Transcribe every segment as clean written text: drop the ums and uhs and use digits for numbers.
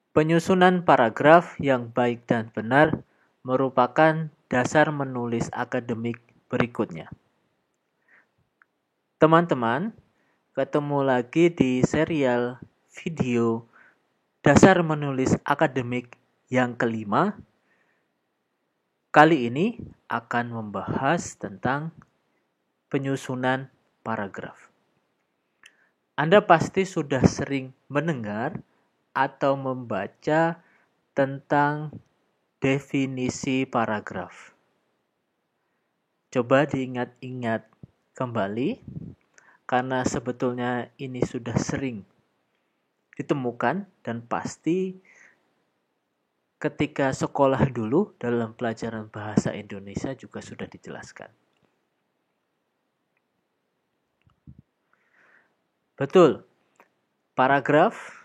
Penyusunan paragraf yang baik dan benar merupakan dasar menulis akademik berikutnya. Teman-teman, ketemu lagi di serial video dasar menulis akademik yang kelima. Kali ini akan membahas tentang penyusunan paragraf. Anda pasti sudah sering mendengar atau membaca tentang definisi paragraf. Coba diingat-ingat kembali, karena sebetulnya ini sudah sering ditemukan dan pasti ketika sekolah dulu dalam pelajaran bahasa Indonesia juga sudah dijelaskan. Betul, paragraf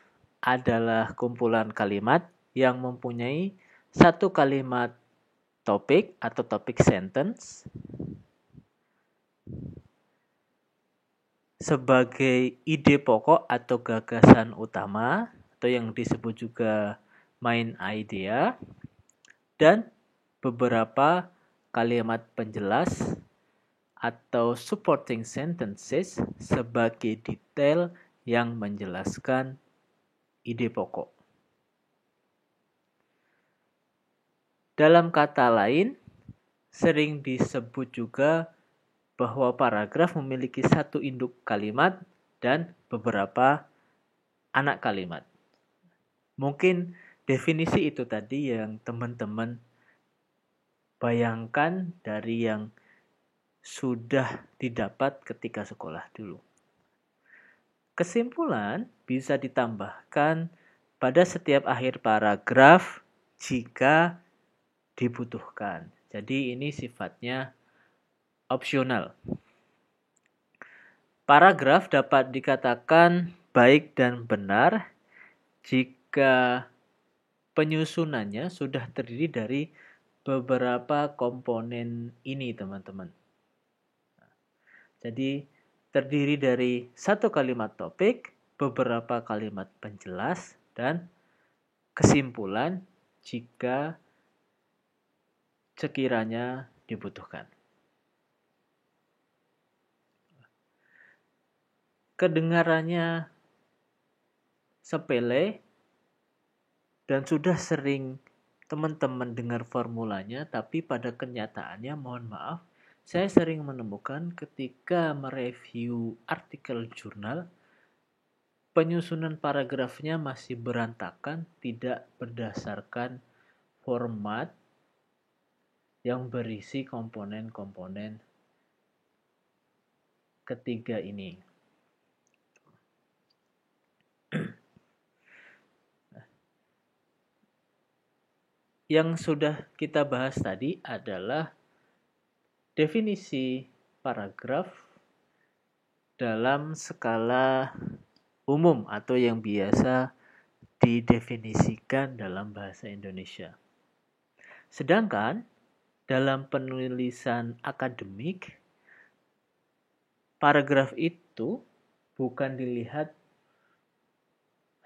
adalah kumpulan kalimat yang mempunyai satu kalimat topik atau topik sentence sebagai ide pokok atau gagasan utama atau yang disebut juga main idea, dan beberapa kalimat penjelas atau supporting sentences sebagai detail yang menjelaskan ide pokok. Dalam kata lain, sering disebut juga bahwa paragraf memiliki satu induk kalimat dan beberapa anak kalimat. Mungkin definisi itu tadi yang teman-teman bayangkan dari yang sudah didapat ketika sekolah dulu. Kesimpulan bisa ditambahkan pada setiap akhir paragraf jika dibutuhkan. Jadi ini sifatnya opsional. Paragraf dapat dikatakan baik dan benar jika penyusunannya sudah terdiri dari beberapa komponen ini, teman-teman. Jadi terdiri dari satu kalimat topik, beberapa kalimat penjelas, dan kesimpulan jika sekiranya dibutuhkan. Kedengarannya sepele dan sudah sering teman-teman dengar formulanya, tapi pada kenyataannya, mohon maaf, saya sering menemukan ketika mereview artikel jurnal, penyusunan paragrafnya masih berantakan, tidak berdasarkan format yang berisi komponen-komponen ketiga ini. Yang sudah kita bahas tadi adalah definisi paragraf dalam skala umum atau yang biasa didefinisikan dalam bahasa Indonesia. Sedangkan dalam penulisan akademik, paragraf itu bukan dilihat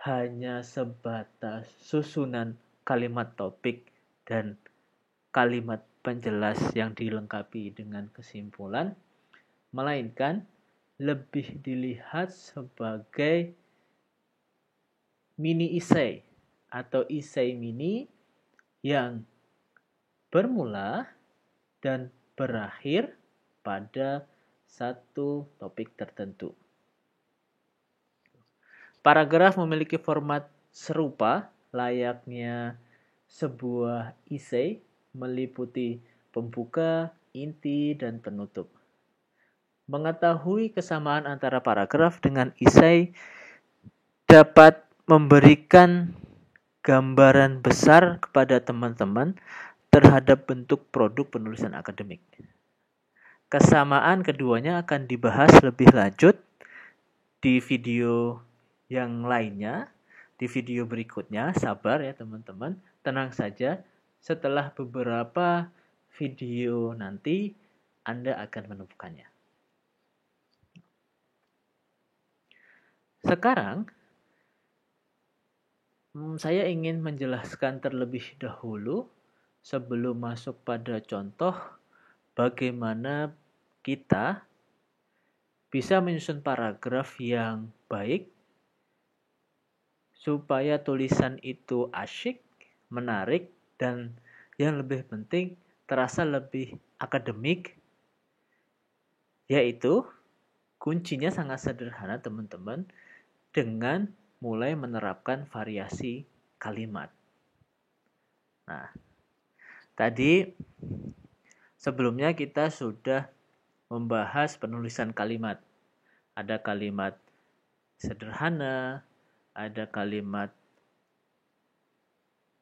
hanya sebatas susunan kalimat topik dan kalimat penjelas yang dilengkapi dengan kesimpulan, melainkan lebih dilihat sebagai mini essay atau essay mini yang bermula dan berakhir pada satu topik tertentu. Paragraf memiliki format serupa layaknya sebuah essay, meliputi pembuka, inti, dan penutup. Mengetahui kesamaan antara paragraf dengan essay dapat memberikan gambaran besar kepada teman-teman terhadap bentuk produk penulisan akademik. Kesamaan keduanya akan dibahas lebih lanjut di video yang lainnya, di video berikutnya. Sabar ya teman-teman, tenang saja. Setelah beberapa video nanti Anda akan menemukannya. Sekarang Saya ingin menjelaskan terlebih dahulu sebelum masuk pada contoh bagaimana kita bisa menyusun paragraf yang baik supaya tulisan itu asyik, menarik, dan yang lebih penting terasa lebih akademik, yaitu kuncinya sangat sederhana teman-teman, dengan mulai menerapkan variasi kalimat. Nah, tadi sebelumnya kita sudah membahas penulisan kalimat. Ada kalimat sederhana, ada kalimat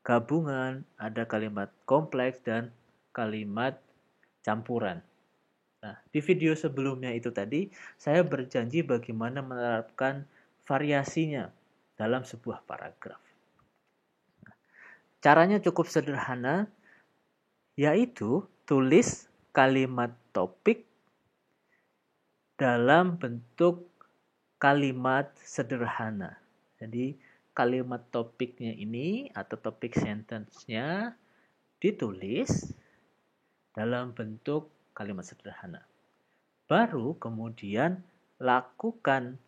gabungan, ada kalimat kompleks, dan kalimat campuran. Nah, di video sebelumnya itu tadi, saya berjanji bagaimana menerapkan variasinya dalam sebuah paragraf. Caranya cukup sederhana, yaitu tulis kalimat topik dalam bentuk kalimat sederhana. Jadi, kalimat topiknya ini atau topik sentence-nya ditulis dalam bentuk kalimat sederhana. Baru kemudian lakukan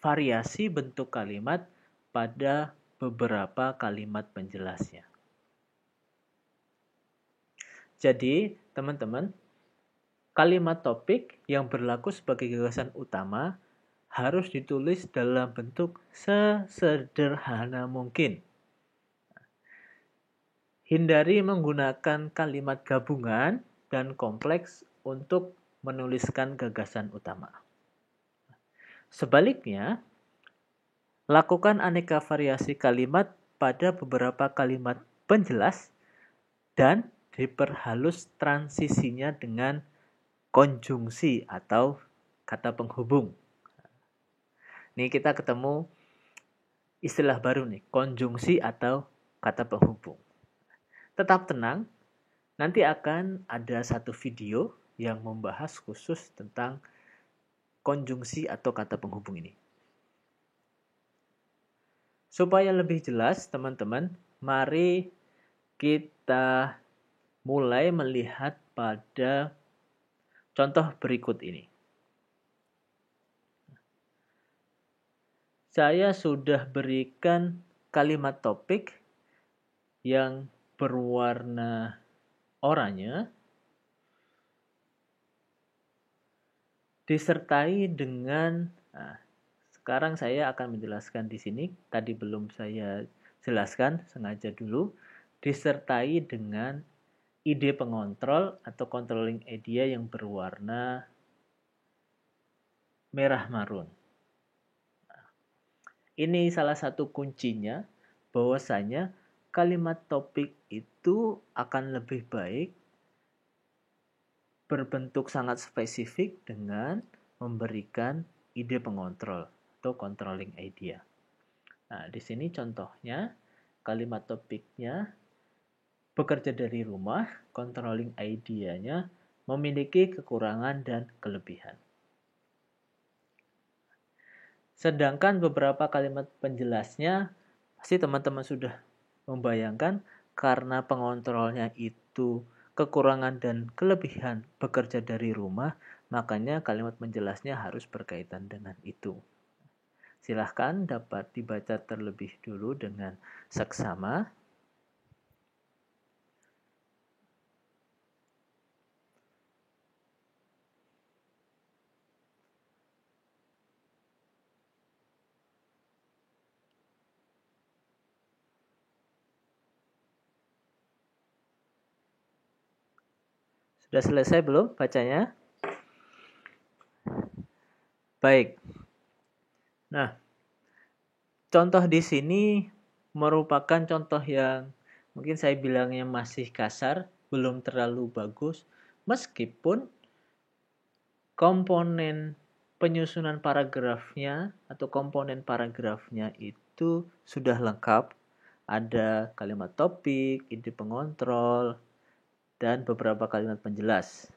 variasi bentuk kalimat pada beberapa kalimat penjelasnya. Jadi, teman-teman, kalimat topik yang berlaku sebagai gagasan utama harus ditulis dalam bentuk sesederhana mungkin. Hindari menggunakan kalimat gabungan dan kompleks untuk menuliskan gagasan utama. Sebaliknya, lakukan aneka variasi kalimat pada beberapa kalimat penjelas dan diperhalus transisinya dengan konjungsi atau kata penghubung. Nih kita ketemu istilah baru nih, konjungsi atau kata penghubung. Tetap tenang, nanti akan ada satu video yang membahas khusus tentang konjungsi atau kata penghubung ini. Supaya lebih jelas, teman-teman, mari kita mulai melihat pada contoh berikut ini. Saya sudah berikan kalimat topik yang berwarna oranye disertai dengan, sekarang saya akan menjelaskan di sini, tadi belum saya jelaskan, sengaja dulu, disertai dengan ide pengontrol atau controlling idea yang berwarna merah marun. Ini salah satu kuncinya, bahwasanya kalimat topik itu akan lebih baik berbentuk sangat spesifik dengan memberikan ide pengontrol atau controlling idea. Nah, di sini contohnya kalimat topiknya bekerja dari rumah, controlling idea-nya memiliki kekurangan dan kelebihan. Sedangkan beberapa kalimat penjelasnya pasti teman-teman sudah membayangkan, karena pengontrolnya itu kekurangan dan kelebihan bekerja dari rumah, makanya kalimat penjelasnya harus berkaitan dengan itu. Silahkan dapat dibaca terlebih dulu dengan seksama. Sudah selesai belum bacanya? Baik. Nah, contoh di sini merupakan contoh yang mungkin saya bilangnya masih kasar, belum terlalu bagus, meskipun komponen penyusunan paragrafnya atau komponen paragrafnya itu sudah lengkap. Ada kalimat topik, ide pengontrol, dan beberapa kalimat penjelas.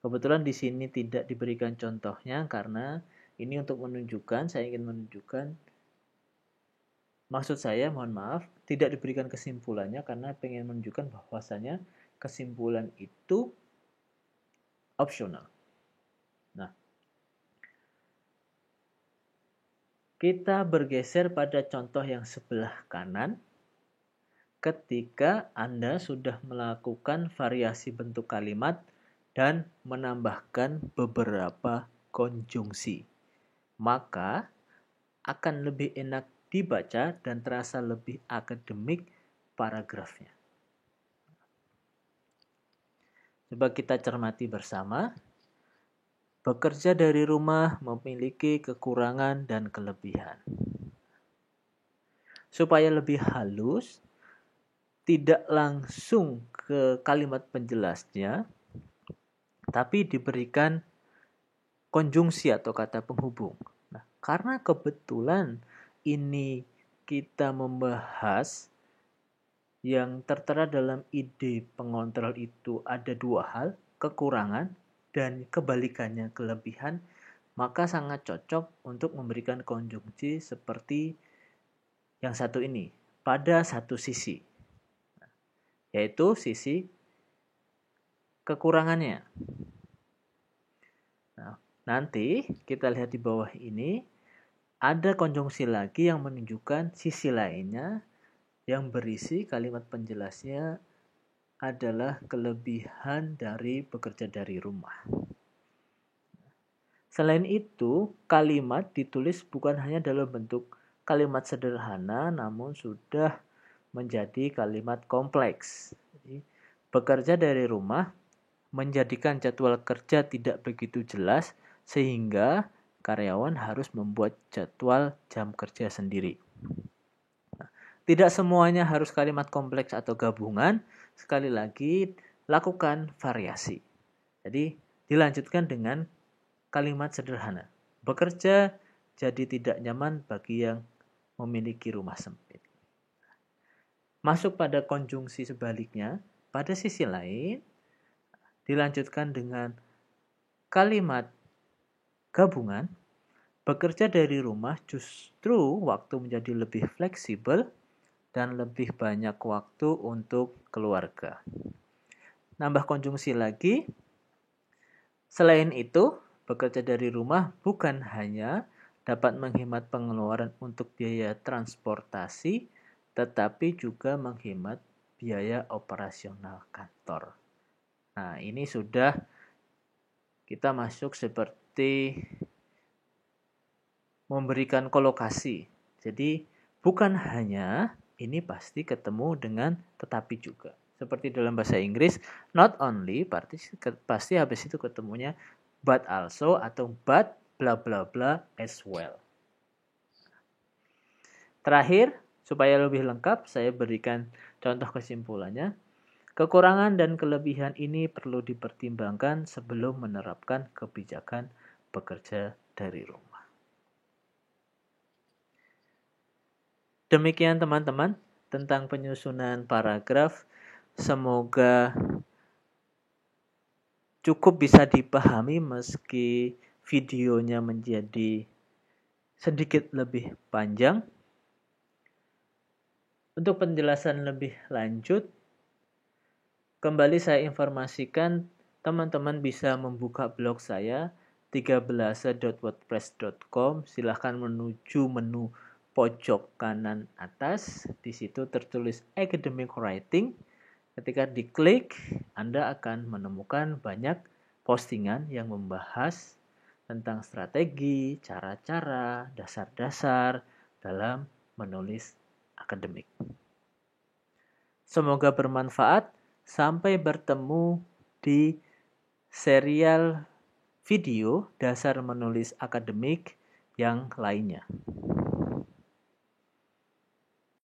Kebetulan di sini tidak diberikan contohnya karena ini untuk menunjukkan, saya ingin menunjukkan Maksud saya, mohon maaf, tidak diberikan kesimpulannya karena pengen menunjukkan bahwasanya kesimpulan itu opsional. Nah, kita bergeser pada contoh yang sebelah kanan. Ketika Anda sudah melakukan variasi bentuk kalimat dan menambahkan beberapa konjungsi, maka akan lebih enak dibaca dan terasa lebih akademik paragrafnya. Coba kita cermati bersama. Bekerja dari rumah memiliki kekurangan dan kelebihan. Supaya lebih halus, tidak langsung ke kalimat penjelasnya, tapi diberikan konjungsi atau kata penghubung. Nah, karena kebetulan ini kita membahas yang tertera dalam ide pengontrol itu ada dua hal, kekurangan dan kebalikannya kelebihan, maka sangat cocok untuk memberikan konjungsi seperti yang satu ini, pada satu sisi, yaitu sisi kekurangannya. Nah, nanti kita lihat di bawah ini, ada konjungsi lagi yang menunjukkan sisi lainnya yang berisi kalimat penjelasnya adalah kelebihan dari bekerja dari rumah. Selain itu, kalimat ditulis bukan hanya dalam bentuk kalimat sederhana, namun sudah menjadi kalimat kompleks. Jadi, bekerja dari rumah menjadikan jadwal kerja tidak begitu jelas, sehingga karyawan harus membuat jadwal jam kerja sendiri. Tidak semuanya harus kalimat kompleks atau gabungan. Sekali lagi, lakukan variasi. Jadi, dilanjutkan dengan kalimat sederhana. Bekerja jadi tidak nyaman bagi yang memiliki rumah sempit. Masuk pada konjungsi sebaliknya, pada sisi lain, dilanjutkan dengan kalimat gabungan. Bekerja dari rumah justru waktu menjadi lebih fleksibel dan lebih banyak waktu untuk keluarga. Nambah konjungsi lagi. Selain itu, bekerja dari rumah bukan hanya dapat menghemat pengeluaran untuk biaya transportasi, tetapi juga menghemat biaya operasional kantor. Nah, ini sudah kita masuk seperti memberikan kolokasi. Jadi, bukan hanya ini pasti ketemu dengan tetapi juga. Seperti dalam bahasa Inggris, not only pasti habis itu ketemunya but also atau but bla bla bla as well. Terakhir, supaya lebih lengkap, saya berikan contoh kesimpulannya. Kekurangan dan kelebihan ini perlu dipertimbangkan sebelum menerapkan kebijakan bekerja dari rumah. Demikian teman-teman tentang penyusunan paragraf. Semoga cukup bisa dipahami meski videonya menjadi sedikit lebih panjang. Untuk penjelasan lebih lanjut, kembali saya informasikan teman-teman bisa membuka blog saya 13.wordpress.com. Silahkan menuju menu pojok kanan atas, di situ tertulis academic writing. Ketika diklik, Anda akan menemukan banyak postingan yang membahas tentang strategi, cara-cara, dasar-dasar dalam menulis akademik. Semoga bermanfaat. Sampai bertemu di serial video dasar menulis akademik yang lainnya.